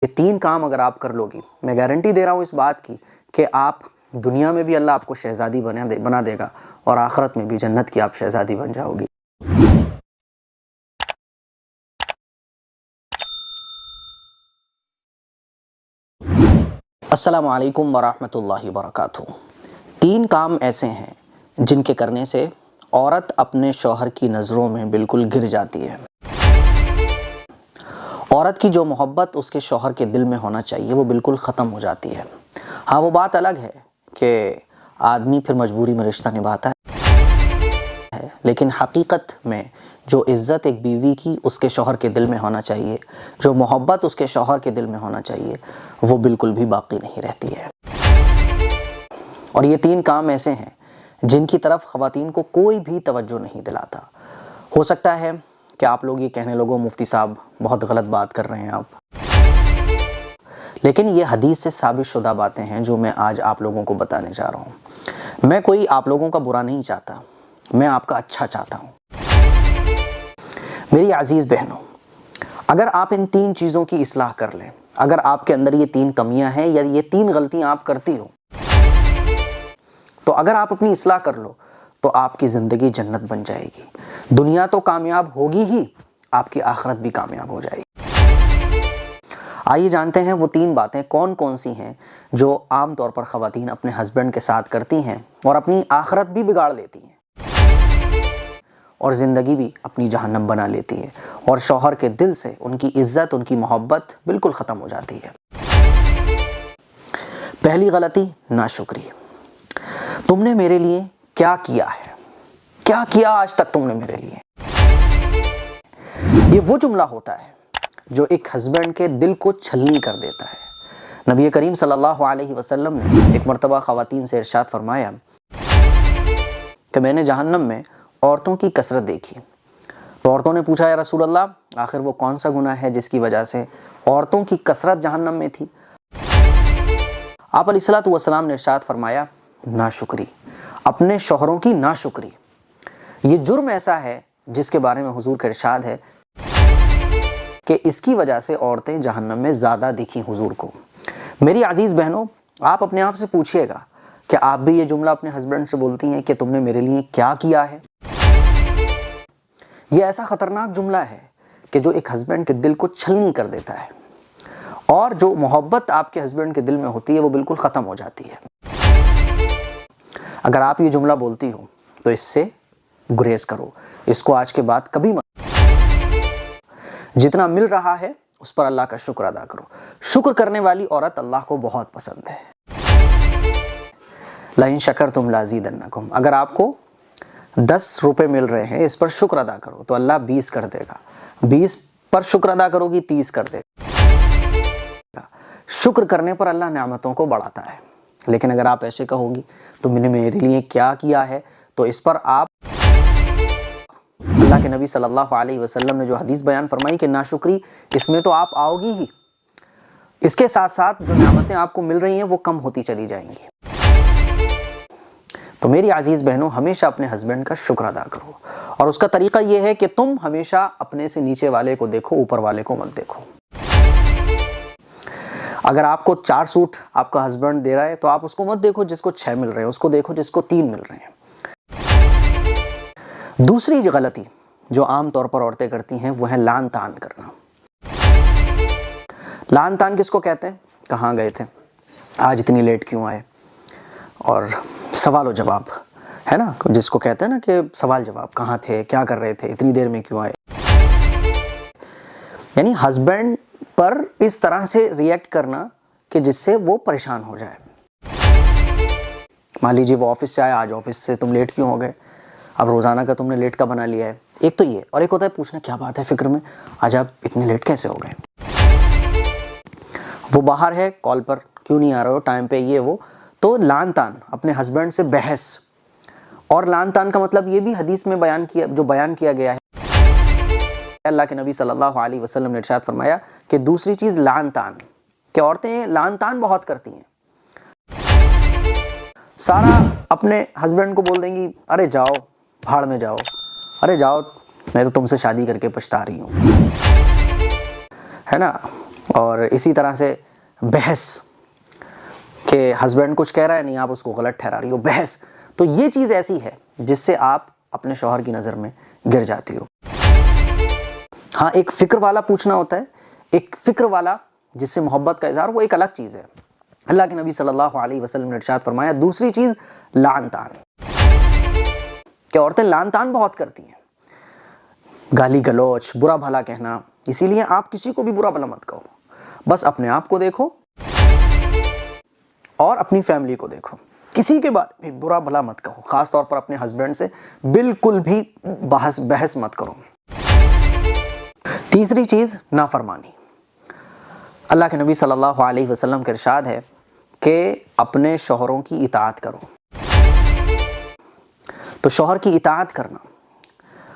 یہ 3 کام اگر آپ کر لو گی، میں گارنٹی دے رہا ہوں اس بات کی کہ آپ دنیا میں بھی اللہ آپ کو شہزادی بنا دے گا اور آخرت میں بھی جنت کی آپ شہزادی بن جاؤ گی۔ السلام علیکم ورحمۃ اللہ وبرکاتہ۔ 3 کام ایسے ہیں جن کے کرنے سے عورت اپنے شوہر کی نظروں میں بالکل گر جاتی ہے۔ عورت کی جو محبت اس کے شوہر کے دل میں ہونا چاہیے وہ بالکل ختم ہو جاتی ہے۔ ہاں، وہ بات الگ ہے کہ آدمی پھر مجبوری میں رشتہ نبھاتا ہے، لیکن حقیقت میں جو عزت ایک بیوی کی اس کے شوہر کے دل میں ہونا چاہیے، جو محبت اس کے شوہر کے دل میں ہونا چاہیے، وہ بالکل بھی باقی نہیں رہتی ہے۔ اور یہ 3 کام ایسے ہیں جن کی طرف خواتین کو کوئی بھی توجہ نہیں دلاتا۔ ہو سکتا ہے کہ آپ لوگ یہ کہنے لگو مفتی صاحب بہت غلط بات کر رہے ہیں آپ، لیکن یہ حدیث سے ثابت شدہ باتیں ہیں جو میں آج آپ لوگوں کو بتانے جا رہا ہوں۔ میں کوئی آپ لوگوں کا برا نہیں چاہتا، میں آپ کا اچھا چاہتا ہوں۔ میری عزیز بہنوں، اگر آپ ان 3 چیزوں کی اصلاح کر لیں، اگر آپ کے اندر یہ 3 کمیاں ہیں یا یہ 3 غلطیاں آپ کرتی ہو، تو اگر آپ اپنی اصلاح کر لو تو آپ کی زندگی جنت بن جائے گی۔ دنیا تو کامیاب ہوگی ہی، آپ کی آخرت بھی کامیاب ہو جائے گی۔ آئیے جانتے ہیں وہ 3 باتیں کون کون سی ہیں جو عام طور پر خواتین اپنے ہسبینڈ کے ساتھ کرتی ہیں اور اپنی آخرت بھی بگاڑ لیتی ہیں اور زندگی بھی اپنی جہنم بنا لیتی ہے، اور شوہر کے دل سے ان کی عزت، ان کی محبت بالکل ختم ہو جاتی ہے۔ پہلی غلطی، ناشکری۔ تم نے میرے لیے کیا کیا ہے؟ کیا کیا آج تک تم نے میرے لیے؟ یہ وہ جملہ ہوتا ہے جو ایک ہسبینڈ کے دل کو چھلنی کر دیتا ہے۔ نبی کریم صلی اللہ علیہ وسلم نے ایک مرتبہ خواتین سے ارشاد فرمایا کہ میں نے جہنم میں عورتوں کی کثرت دیکھی۔ تو عورتوں نے پوچھا، یا رسول اللہ، آخر وہ کون سا گناہ ہے جس کی وجہ سے عورتوں کی کثرت جہنم میں تھی؟ آپ علیہ الصلوۃ والسلام نے ارشاد فرمایا، ناشکری، اپنے شوہروں کی ناشکری۔ یہ جرم ایسا ہے جس کے بارے میں حضور کا ارشاد ہے کہ اس کی وجہ سے عورتیں جہنم میں زیادہ دکھیں حضور کو۔ میری عزیز بہنوں، آپ اپنے آپ سے پوچھئے گا کہ آپ بھی یہ جملہ اپنے ہسبینڈ سے بولتی ہیں کہ تم نے میرے لیے کیا کیا ہے؟ یہ ایسا خطرناک جملہ ہے کہ جو ایک ہسبینڈ کے دل کو چھلنی کر دیتا ہے، اور جو محبت آپ کے ہسبینڈ کے دل میں ہوتی ہے وہ بالکل ختم ہو جاتی ہے۔ اگر آپ یہ جملہ بولتی ہو تو اس سے گریز کرو، اس کو آج کے بعد کبھی مت۔ جتنا مل رہا ہے اس پر اللہ کا شکر ادا کرو۔ شکر کرنے والی عورت اللہ کو بہت پسند ہے۔ لَإِن شَكَرْتُمْ لَأَزِيدَنَّكُمْ، اگر آپ کو 10 روپے مل رہے ہیں، اس پر شکر ادا کرو تو اللہ 20 کر دے گا۔ 20 پر شکر ادا کرو گی، 30 کر دے گا۔ شکر کرنے پر اللہ نعمتوں کو بڑھاتا ہے۔ لیکن اگر آپ ایسے کہو گی تم نے میرے لیے کیا کیا ہے، تو اس پر آپ اللہ کے نبی صلی اللہ علیہ وسلم نے جو حدیث بیان فرمائی کہ ناشکری، اس میں تو آپ آؤ گی ہی، اس کے ساتھ ساتھ جو نعمتیں آپ کو مل رہی ہیں وہ کم ہوتی چلی جائیں گی۔ تو میری عزیز بہنوں، ہمیشہ اپنے ہسبینڈ کا شکر ادا کرو، اور اس کا طریقہ یہ ہے کہ تم ہمیشہ اپنے سے نیچے والے کو دیکھو، اوپر والے کو مت دیکھو۔ اگر آپ کو 4 سوٹ آپ کا ہسبینڈ دے رہا ہے تو آپ اس کو مت دیکھو جس کو 6 مل رہے ہیں، اس کو دیکھو جس کو 3 مل رہے ہیں۔ دوسری غلطی جو عام طور پر عورتیں کرتی ہیں وہ ہے لعن طعن کرنا۔ لعن طعن کس کو کہتے ہیں؟ کہاں گئے تھے آج، اتنی لیٹ کیوں آئے، اور سوال و جواب ہے نا، جس کو کہتے ہیں نا کہ سوال جواب، کہاں تھے، کیا کر رہے تھے، اتنی دیر میں کیوں آئے۔ یعنی ہسبینڈ پر اس طرح سے ریئیکٹ کرنا کہ جس سے وہ پریشان ہو جائے۔ مان لیجیے وہ آفس سے آیا، آج آفس سے تم لیٹ کیوں ہو گئے، اب روزانہ کا تم نے لیٹ کا بنا لیا ہے۔ ایک تو یہ، اور ایک ہوتا ہے پوچھنا کیا بات ہے فکر میں، آج آپ اتنے لیٹ کیسے ہو گئے، وہ باہر ہے کال پر، کیوں نہیں آ رہے ہو ٹائم پہ، یہ وہ۔ تو لعن طعن، اپنے ہسبینڈ سے بحث، اور لعن طعن کا مطلب یہ بھی حدیث میں بیان کیا گیا ہے۔ اللہ کے نبی صلی اللہ علیہ وسلم نے ارشاد فرمایا کہ دوسری چیز لعن طعن، کہ عورتیں لعن طعن بہت کرتی ہیں، سارا اپنے ہسبینڈ کو بول دیں گی، ارے جاؤ بھاڑ میں جاؤ، ارے جاؤ میں تو تم سے شادی کر کے پچھتا رہی ہوں، ہے نا، اور اسی طرح سے بحث کہ ہسبینڈ کچھ کہہ رہا ہے، نہیں آپ اس کو غلط ٹھہرا رہی ہو، بحث. تو یہ چیز ایسی ہے جس سے آپ اپنے شوہر کی نظر میں گر جاتی ہو. ہاں ایک فکر والا پوچھنا ہوتا ہے، ایک فکر والا جس سے محبت کا اظہار، وہ ایک الگ چیز ہے. اللہ کے نبی صلی اللہ علیہ وسلم نے ارشاد فرمایا دوسری چیز لعن طعن، کہ عورتیں لعن طعن بہت کرتی ہیں، گالی گلوچ، برا بھلا کہنا. اسی لیے آپ کسی کو بھی برا بھلا مت کہو، بس اپنے آپ کو دیکھو اور اپنی فیملی کو دیکھو. کسی کے بارے میں برا بھلا مت کہو، خاص طور پر اپنے ہسبینڈ سے بالکل بھی بحث مت کرو. تیسری چیز نافرمانی. اللہ کے نبی صلی اللہ علیہ وسلم کا ارشاد ہے کہ اپنے شوہروں کی اطاعت کرو. تو شوہر کی اطاعت کرنا،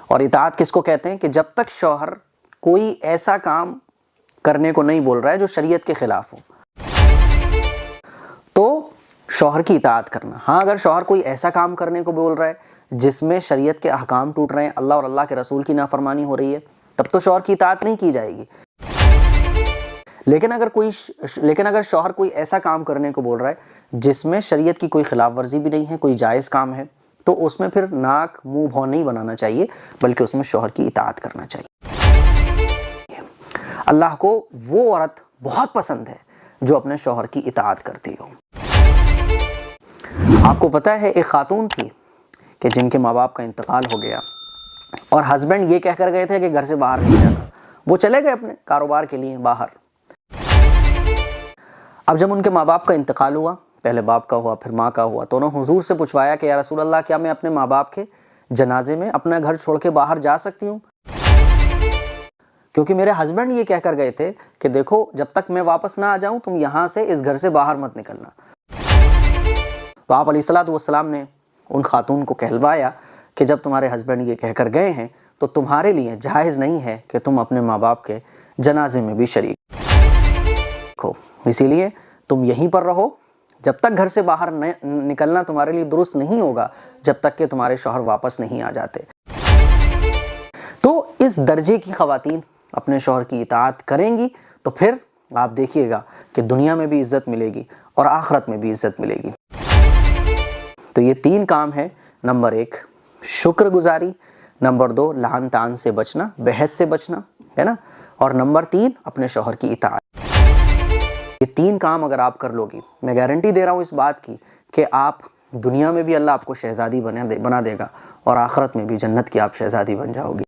اور اطاعت کس کو کہتے ہیں؟ کہ جب تک شوہر کوئی ایسا کام کرنے کو نہیں بول رہا ہے جو شریعت کے خلاف ہو تو شوہر کی اطاعت کرنا. ہاں اگر شوہر کوئی ایسا کام کرنے کو بول رہا ہے جس میں شریعت کے احکام ٹوٹ رہے ہیں، اللہ اور اللہ کے رسول کی نافرمانی ہو رہی ہے، تب تو شوہر کی اطاعت نہیں کی جائے گی. لیکن اگر شوہر کوئی ایسا کام کرنے کو بول رہا ہے جس میں شریعت کی کوئی خلاف ورزی بھی نہیں ہے، کوئی جائز کام ہے، تو اس میں پھر ناک منہ بھون نہیں بنانا چاہیے، بلکہ اس میں شوہر کی اطاعت کرنا چاہیے. اللہ کو وہ عورت بہت پسند ہے جو اپنے شوہر کی اطاعت کرتی ہو. آپ کو پتہ ہے ایک خاتون تھی کہ جن کے ماں باپ کا انتقال ہو گیا، اور ہسبینڈ یہ کہہ کر گئے تھے کہ گھر سے باہر نہیں جانا. وہ چلے گئے اپنے کاروبار کے لیے باہر. اب جب ان کے ماں باپ کا انتقال ہوا، پہلے باپ کا ہوا پھر ماں کا ہوا، تو انہوں نے حضور سے پوچھوایا کہ یا رسول اللہ کیا میں اپنے ماں باپ کے جنازے میں اپنا گھر چھوڑ کے باہر جا سکتی ہوں؟ کیونکہ میرے ہسبینڈ یہ کہہ کر گئے تھے کہ دیکھو جب تک میں واپس نہ آ جاؤں تم یہاں سے اس گھر سے باہر مت نکلنا. تو آپ علیہ الصلوۃ والسلام نے ان خاتون کو کہلوایا کہ جب تمہارے ہسبینڈ یہ کہہ کر گئے ہیں تو تمہارے لیے جائز نہیں ہے کہ تم اپنے ماں باپ کے جنازے میں بھی شریک ہو. اسی لیے تم یہیں پر رہو، جب تک گھر سے باہر نکلنا تمہارے لیے درست نہیں ہوگا جب تک کہ تمہارے شوہر واپس نہیں آ جاتے. تو اس درجے کی خواتین اپنے شوہر کی اطاعت کریں گی تو پھر آپ دیکھیے گا کہ دنیا میں بھی عزت ملے گی اور آخرت میں بھی عزت ملے گی. تو یہ 3 کام ہیں. نمبر 1 شکر گزاری، نمبر 2 لعن طعن سے بچنا، بحث سے بچنا، ہے نا، اور نمبر 3 اپنے شوہر کی اطاعت. یہ 3 کام اگر آپ کر لو گی، میں گارنٹی دے رہا ہوں اس بات کی کہ آپ دنیا میں بھی اللہ آپ کو شہزادی بنا دے گا اور آخرت میں بھی جنت کی آپ شہزادی بن جاؤ گی.